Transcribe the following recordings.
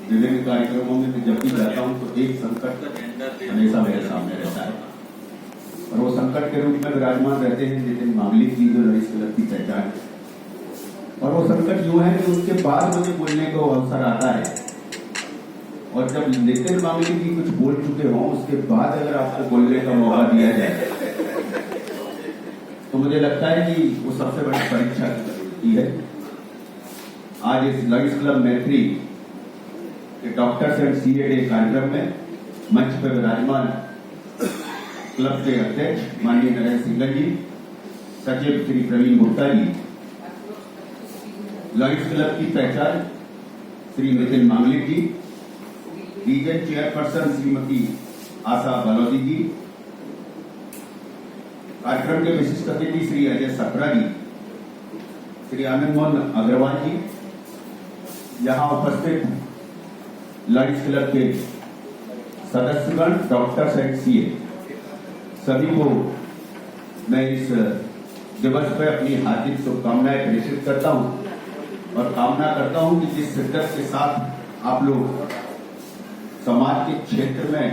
विभिन्न कार्यक्रमों में मैं जब भी जाता हूं तो एक संकट हमेशा मेरे सामने रहता है और वो संकट के रूप में विराजमान रहते हैं नितिन मांगलिक जी जो लॉयर्स क्लब की पहचान है। और वो संकट यूं है कि उसके बाद मुझे बोलने को अवसर आता है और जब नितिन मांगलिक जी कुछ बोल चुके हों उसके बाद अगर आपको बोलने का मौका दिया जाए तो मुझे लगता है कि वो सबसे बड़ी परीक्षा की है। आज इस लॉयर्स क्लब मैत्री के डॉक्टर्स एंड सीए डे कार्यक्रम में मंच पर विराजमान क्लब के अध्यक्ष माननीय नरेंद्र सिंह जी, सचिव श्री प्रवीण गुप्ता जी, लॉयर्स क्लब की पहचान श्री नितिन मांगलिक जी, रीजन चेयरपर्सन श्रीमती आशा बलौदी जी, कार्यक्रम के विशिष्ट अतिथि श्री अजय सत्रा जी, श्री आनंद मोहन अग्रवाल जी, यहां उपस्थित लॉयर्स क्लब के सदस्यगण, डॉक्टर्स एंड सीए, सभी को मैं इस दिवस पर अपनी हार्दिक शुभकामनाएं प्रेषित करता हूं और कामना करता हूं कि जिस शिद्दत के साथ आप लोग समाज के क्षेत्र में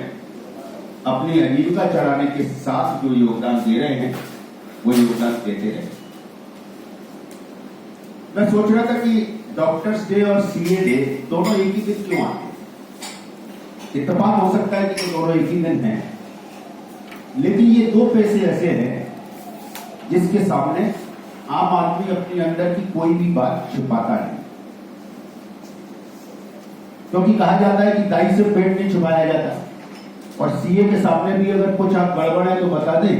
अपनी आजीविका चलाने के साथ जो योगदान दे रहे हैं वो योगदान देते रहे। मैं सोच रहा था कि डॉक्टर्स डे और सीए डे दोनों एक ही दिन क्यों आते हैं। इत्तेफाक हो सकता है कि दोनों एक ही दिन हैं, लेकिन ये दो पैसे ऐसे हैं जिसके सामने आम आदमी अपने अंदर की कोई भी बात छुपाता नहीं, क्योंकि कहा जाता है कि दाई से पेट नहीं छुपाया जाता और सीए के सामने भी अगर कुछ आप गड़बड़ है तो बता दें,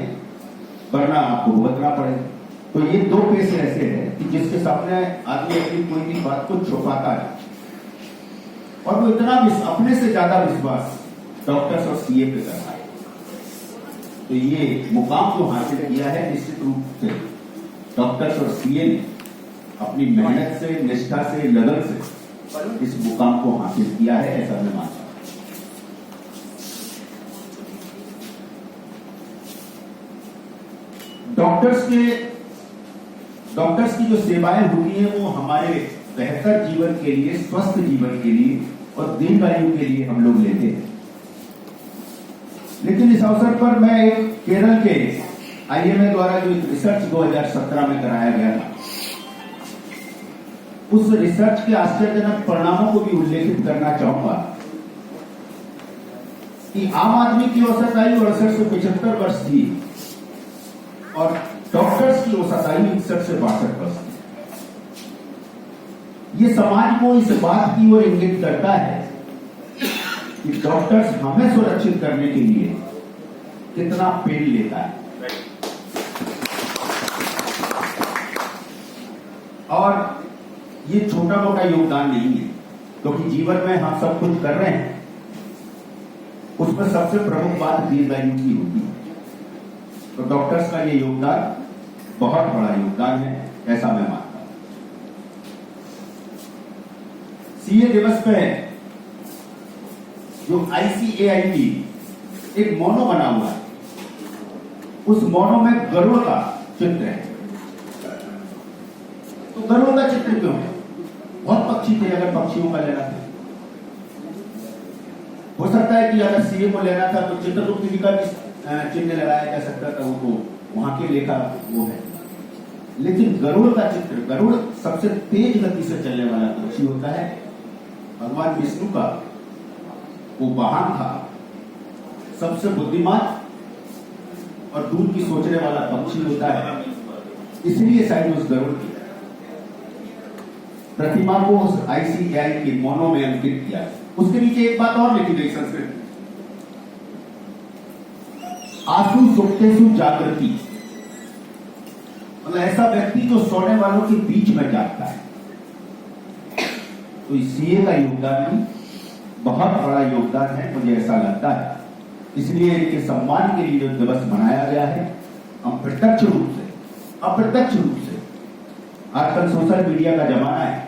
वरना आपको भुगतना पड़ेगा। तो ये दो पैसे ऐसे हैं कि जिसके सामने आदमी अपनी कोई भी बात को छुपाता है और वो इतना अपने से ज्यादा विश्वास डॉक्टर्स और सीए पे करता है। तो ये मुकाम जो हासिल किया है निश्चित रूप से डॉक्टर्स और सीए ने अपनी मेहनत से, निष्ठा से, लगन से इस मुकाम को हासिल किया है, ऐसा मैं मानता हूं। डॉक्टर्स की जो सेवाएं होती हैं वो हमारे बेहतर जीवन के लिए, स्वस्थ जीवन के लिए और दीर्घायु के लिए हम लोग लेते हैं। लेकिन इस अवसर पर मैं एक केरल के आईएमए द्वारा जो एक रिसर्च 2017 में कराया गया था, उस रिसर्च के आश्चर्यजनक परिणामों को भी उल्लेखित करना चाहूंगा कि आम आदमी की औसत आयु 68 से 75 वर्ष थी और डॉक्टर्स की औसत आयु 61 से 62 वर्ष थी। ये समाज को इस बात की ओर इंगित करता है कि डॉक्टर्स हमें सुरक्षित करने के लिए कितना पेन लेता है और ये छोटा मोटा योगदान नहीं है, क्योंकि जीवन में हम सब कुछ कर रहे हैं उसमें सबसे प्रमुख बात दीर्घायु की होती है। तो डॉक्टर्स का ये योगदान बहुत बड़ा योगदान है, ऐसा मैं मानता हूं। सीए दिवस पे जो ICAIP एक मोनो बना हुआ है, उस मोनो में गरुड़ का चित्र है। तो गरुड़ का चित्र क्यों है? बहुत पक्षी थे, अगर पक्षियों का लेना था हो सकता है कि अगर सीए को लेना था तो चित्रगुप्त जी का भी चिन्ह लगाया जा सकता था, वो तो वहां के लेखा वो है। लेकिन गरुड़ का चित्र, गरुड़ सबसे तेज गति से चलने वाला पक्षी होता है, भगवान विष्णु का वो वाहन था, सबसे बुद्धिमान और दूर की सोचने वाला पक्षी होता है, इसलिए शायद उस गरुड़ की प्रतिमा को उस ICAIP के मोनो में अंकित किया। उसके नीचे एक बात और लिखी गई संस्कृत, आसु सुप्तेषु जागृति, मतलब ऐसा व्यक्ति जो सोने वालों के बीच में जागता है। तो सीए का योगदान भी बहुत बड़ा योगदान है, मुझे ऐसा लगता है। इसलिए इनके सम्मान के लिए जो दिवस मनाया गया है, हम प्रत्यक्ष रूप से, अप्रत्यक्ष रूप से, आजकल सोशल मीडिया का जमाना है,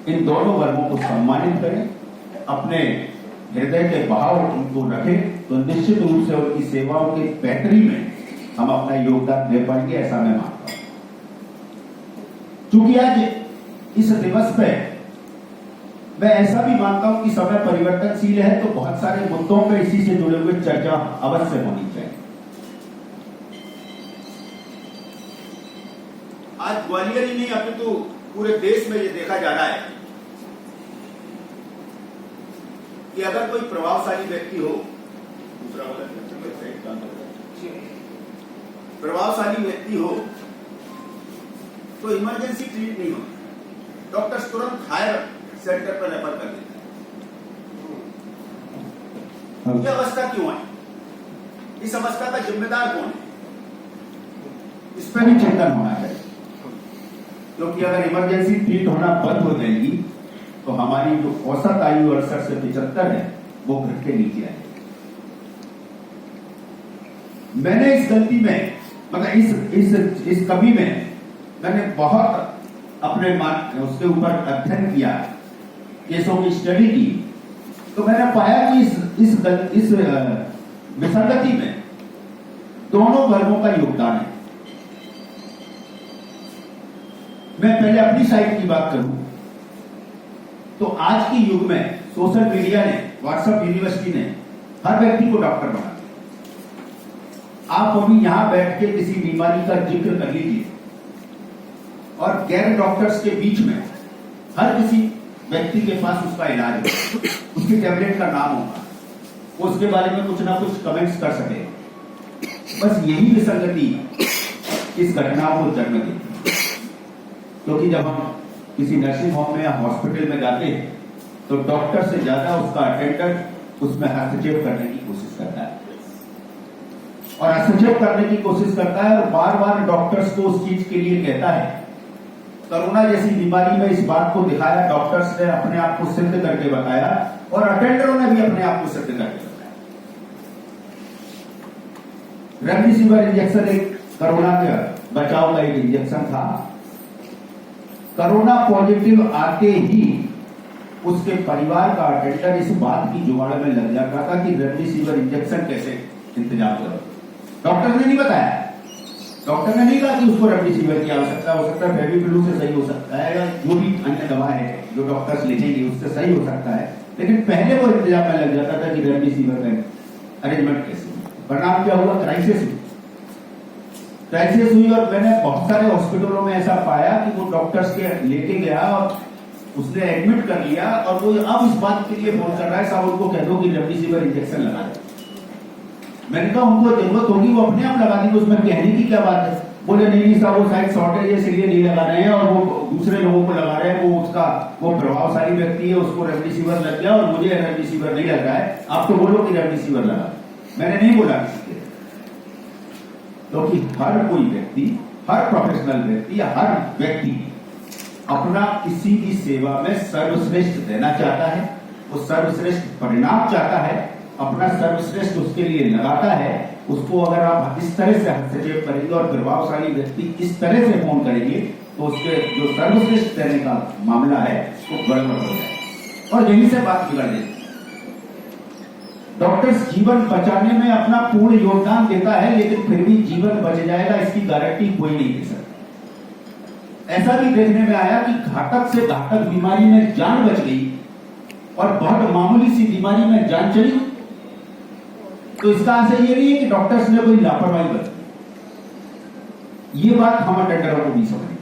इन दोनों वर्गों को सम्मानित करें, अपने हृदय के भाव उनको रखें, तो निश्चित रूप से उनकी सेवाओं की बेहतरी में हम अपना योगदान दे पाएंगे, ऐसा मैं मानता हूं। क्योंकि आज इस दिवस पे मैं ऐसा भी मानता हूं कि समय परिवर्तनशील है, तो बहुत सारे मुद्दों पर इसी से जुड़े हुए चर्चा अवश्य होनी चाहिए। आज ग्वालियर ही नहीं अपितु पूरे देश में ये देखा जा रहा है कि अगर कोई प्रभावशाली व्यक्ति हो, दूसरा वाला प्रभावशाली व्यक्ति हो तो इमरजेंसी ट्रीट नहीं होती, डॉक्टर्स तुरंत हायर सेंटर पर रेफर कर देते हैं। ये अवस्था क्यों है? इस अवस्था का जिम्मेदार कौन है? इस पर भी चिंतन होना चाहिए, क्योंकि अगर इमरजेंसी ट्रीट होना बंद हो जाएगी तो हमारी जो औसत आयु 68 से 75 है वो घट के नीचे आएगी। मैंने इस गलती में मतलब इस कमी में मैंने बहुत अपने उसके ऊपर अध्ययन किया, केसों की स्टडी की, तो मैंने पाया कि इस विसंगति में दोनों वर्गों का योगदान है। मैं पहले अपनी साइड की बात करूं तो आज के युग में सोशल मीडिया ने, व्हाट्सएप यूनिवर्सिटी ने हर व्यक्ति को डॉक्टर बना दिया। आप अभी यहां बैठ के किसी बीमारी का जिक्र कर लीजिए और गैर डॉक्टर्स के बीच में हर किसी व्यक्ति के पास उसका इलाज है, उसकी टैबलेट का नाम होगा, वो उसके बारे में कुछ ना कुछ कमेंट्स कर सके। बस यही विसंगति इस घटना को जन्म देती है, क्योंकि जब हम किसी नर्सिंग होम में या हॉस्पिटल में जाते हैं तो डॉक्टर से ज्यादा उसका अटेंडेंट उसमें हस्तक्षेप करने की कोशिश करता है और हस्तक्षेप करने की कोशिश करता है और बार बार डॉक्टर्स को उस चीज के लिए कहता है। कोरोना जैसी बीमारी में इस बात को दिखाया, डॉक्टर्स ने अपने आप को सिद्ध करके बताया और अटेंडरों ने भी अपने आप को सिद्ध करके बताया। रेमडेसिविर इंजेक्शन एक कोरोना के बचाव का एक इंजेक्शन था। कोरोना पॉजिटिव आते ही उसके परिवार का अटेंडर इस बात की जुगाड़ में लग जाता था कि रेमडेसिविर इंजेक्शन कैसे इंतजाम करो। डॉक्टर ने नहीं बताया, डॉक्टर ने नहीं कहा कि उसको रेमडेसिविर की आवश्यकता हो सकता है, फेविपिलू से सही हो सकता है या जो भी अन्य दवा है जो डॉक्टर्स लिखेंगे उससे सही हो सकता है, लेकिन पहले वो इंतजाम में लग जाता था कि रेमडेसिविर का अरेंजमेंट कैसे। परिणाम क्या हुआ? क्राइसिस हुई और मैंने बहुत सारे हॉस्पिटलों में ऐसा पाया कि वो डॉक्टर्स के लेके गया और उसने एडमिट कर लिया और वो अब इस बात के लिए फोन कर रहा है, साहब उनको कह दो कि रेमडेसिविर इंजेक्शन लगा दे। मैंने कहा उनको जरूरत होगी वो अपने आप लगा देंगे, उसमें कहने की क्या बात है? बोले नहीं साहब वो शायद शॉर्टेज है इसलिए नहीं लगा रहे हैं और वो दूसरे लोगों को लगा रहे हैं, वो प्रभावशाली व्यक्ति है उसको रेमडेसिविर लग गया और मुझे रेमडेसिविर नहीं लग रहा है, आप तो बोलो कि रेमडेसिविर लगा। मैंने नहीं बोला किसी के, क्योंकि हर कोई व्यक्ति, हर प्रोफेशनल व्यक्ति या हर व्यक्ति अपना किसी भी सेवा में सर्वश्रेष्ठ देना चाहता है, वो सर्वश्रेष्ठ परिणाम चाहता है, अपना सर्वश्रेष्ठ उसके लिए लगाता है। उसको अगर आप इस तरह से हस्तक्षेप करेंगे और प्रभावशाली व्यक्ति इस तरह से फोन करेंगे तो उसके जो सर्वश्रेष्ठ देने का मामला है वो गड़बड़ हो जाए और यहीं से बात बिगड़ जाएगी। डॉक्टर्स जीवन बचाने में अपना पूर्ण योगदान देता है, लेकिन फिर भी जीवन बच जाएगा इसकी गारंटी कोई नहीं दे सकता। ऐसा भी देखने में आया कि घातक से घातक बीमारी में जान बच गई और बहुत मामूली सी बीमारी में जान चली, तो इसका आशय ये नहीं है कि डॉक्टर्स ने कोई लापरवाही बरती। ये बात हम अटेंडरों को भी समझेंगे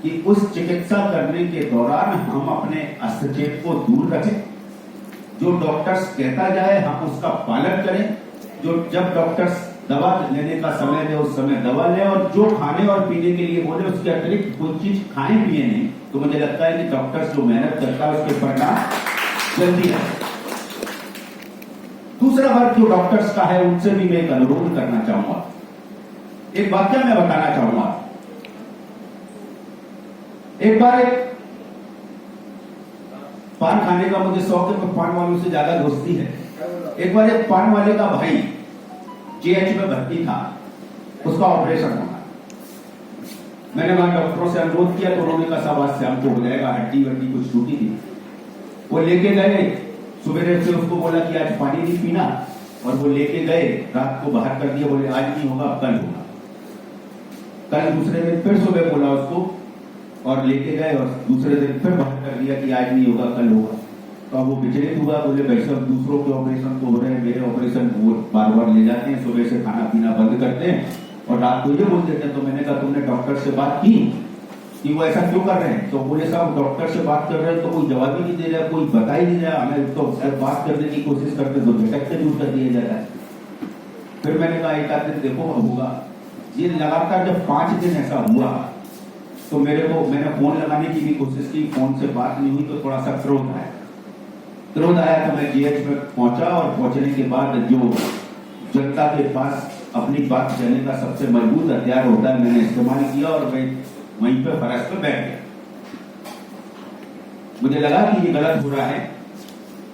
कि उस चिकित्सा करने के दौरान हम अपने हस्तक्षेप को दूर रखें, जो डॉक्टर्स कहता जाए हम उसका पालन करें, जो जब डॉक्टर्स दवा लेने का समय दे उस समय दवा लें और जो खाने और पीने के लिए बोले उसके अतिरिक्त कोई चीज खाएं पिए नहीं। तो मुझे लगता है कि डॉक्टर्स जो मेहनत करता है उसके परिणाम जल्दी है। दूसरा वर्ग जो डॉक्टर्स का है उनसे भी मैं एक अनुरोध करना चाहूंगा, एक वाक्य मैं बताना चाहूंगा। एक बार एक पान खाने का मुझे शौक है, तो पान वालों से ज्यादा दोस्ती है। एक बार एक पान वाले का भाई जीएच में भर्ती था, उसका ऑपरेशन होना। मैंने वहां डॉक्टरों से अनुरोध किया तो उन्होंने कहा साहब आज से हमको हो जाएगा, हड्डी वड्डी कुछ टूटी थी। वो लेके गए, सुबह से उसको बोला कि आज पानी नहीं पीना, और वो लेके गए, रात को बाहर कर दिया, बोले आज नहीं होगा कल होगा। कल दूसरे दिन फिर सुबह बोला उसको और लेके गए और दूसरे दिन फिर बंद कर दिया कि आज नहीं होगा, कल होगा। तो अब वो विचलित हुआ, बोले भाई साहब दूसरों के ऑपरेशन तो हो रहे हैं, मेरे ऑपरेशन वो बार बार ले जाते हैं, सुबह से खाना पीना बंद करते हैं और रात को ये बोल देते हैं। तो मैंने कहा तुमने डॉक्टर से बात की कि वो ऐसा क्यों कर रहे हैं? तो बोले साहब डॉक्टर से बात कर रहे हैं तो कोई जवाब ही नहीं दे रहा, कोई बता ही नहीं रहा हमें, तो बात करने की कोशिश करते तो झटक से दूर कर दिया जाता है। फिर मैंने कहा एक आध दिन देखो होगा। ये लगातार जब 5 दिन ऐसा हुआ तो मैंने फोन लगाने की भी कोशिश की, फोन से बात नहीं हुई। तो थोड़ा सा क्रोध आया तो मैं जीएच में पहुंचा और पहुंचने के बाद जो जनता के पास अपनी बात कहने का सबसे मजबूत हथियार होता है मैंने इस्तेमाल किया और मैं वहीं पे फर्श पे बैठ गया। मुझे लगा कि ये गलत हो रहा है।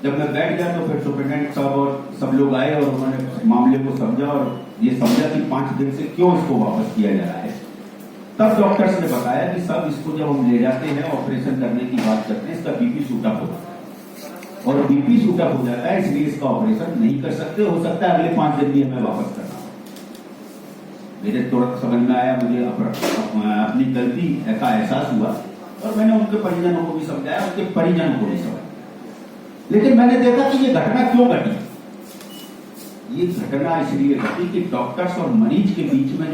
जब मैं बैठ गया तो फिर सुपरिटेंडेंट साहब और सब लोग आए और उन्होंने मामले को समझा और ये समझा कि 5 दिन से क्यों इसको वापस किया जा रहा है। तब डॉक्टर्स ने बताया कि सब इसको जब हम ले जाते हैं ऑपरेशन करने की बात करते हैं, इसका बीपी शूटअप होता है और बीपी शूटअप हो जाता है, इसलिए इसका ऑपरेशन नहीं कर सकते। हो सकता है अगले 5 दिन भी हमें वापस करना हो। मेरे तुरंत समझ में आया, मुझे अपनी गलती का एहसास हुआ और मैंने उनके परिजनों को भी समझाया, उनके परिजनों को भी समझाया। लेकिन मैंने देखा कि ये घटना क्यों घटी। ये घटना इसलिए घटी कि डॉक्टर्स और मरीज के बीच में